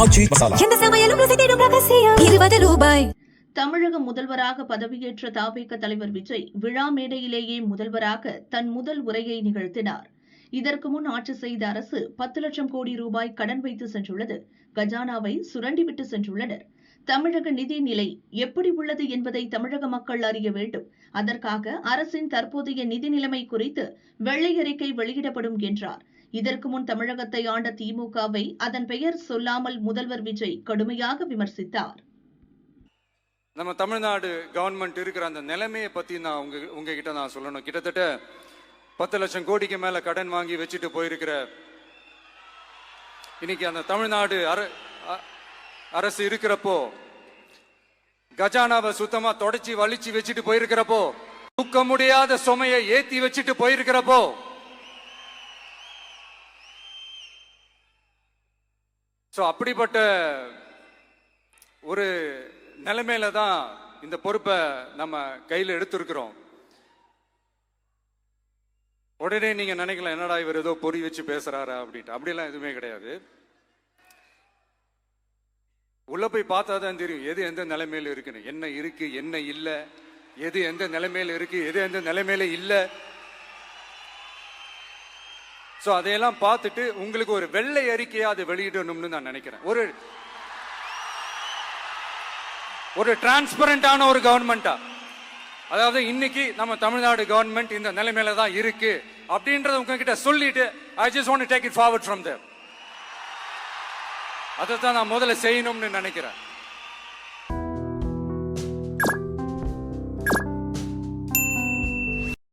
ஆச்சி மசாலா. எந்த சமையலும் ருசி தேடும் ரகசியம் ₹20. தமிழக முதல்வராக பதவியேற்ற தவிக தலைவர் விஜய் விழா மேடையிலேயே முதல்வராக தன் முதல் உரையை நிகழ்த்தினார். இதற்கு முன் ஆட்சி செய்த அரசு 10 லட்சம் கோடி ரூபாய் கடன் வைத்து சென்றுள்ளது. கஜானாவை சுரண்டிவிட்டு சென்றுள்ளனர். தமிழக நிதி நிலை எப்படி உள்ளது என்பதை தமிழக மக்கள் அறிய வேண்டும். அதற்காக அரசின் தற்போதைய நிதி நிலைமை குறித்து வெள்ளை அறிக்கை வெளியிடப்படும் என்றார். இதற்கு முன் தமிழகத்தை ஆண்ட திமுகவை அதன் பெயர் சொல்லாமல் முதல்வர் விஜய் கடுமையாக விமர்சித்தார். நம்ம தமிழ்நாடு கவர்மெண்ட் இருக்கிற அந்த நிலைமையை பத்தி நான் உங்ககிட்ட நான் சொல்லணும். கிட்டத்தட்ட 10 லட்சம் கோடிக்கு மேல கடன் வாங்கி வச்சுட்டு போயிருக்கிற இன்னைக்கு அந்த தமிழ்நாடு அரசு இருக்கிறப்போ, கஜானாவை சுத்தமா தொடச்சி வலிச்சு வச்சுட்டு போயிருக்கிறப்போ, தூக்க முடியாத சுமையை ஏத்தி வச்சுட்டு போயிருக்கிறப்போ, அப்படிப்பட்ட ஒரு நிலைமையில தான் இந்த பொறுப்பை நம்ம கையில் எடுத்திருக்கிறோம். உடனே நீங்க நினைக்கலாம், என்னடா இவர் ஏதோ பொறி வச்சு பேசுறாரா அப்படின்ட்டு. அப்படிலாம் எதுவுமே கிடையாது. உள்ள போய் பார்த்தா தான் தெரியும் எது எந்த நிலைமையில இருக்குன்னு, என்ன இருக்கு என்ன இல்லை, எது எந்த நிலைமையில இருக்கு எது எந்த நிலைமையில இல்லை. அதையெல்லாம் பார்த்துட்டு உங்களுக்கு ஒரு வெள்ளை அறிக்கையா அதை வெளியிடணும்னு நான் நினைக்கிறேன். ஒரு டிரான்ஸ்பரண்டான ஒரு கவர்மெண்டா, அதாவது இன்னைக்கு நம்ம தமிழ்நாடு கவர்மெண்ட் இந்த நிலைமையில தான் இருக்கு அப்படின்றத உங்ககிட்ட சொல்லிட்டு I just want to take it forward from there. அதை தான் நான் முதல்ல செய்யணும்னு நினைக்கிறேன்.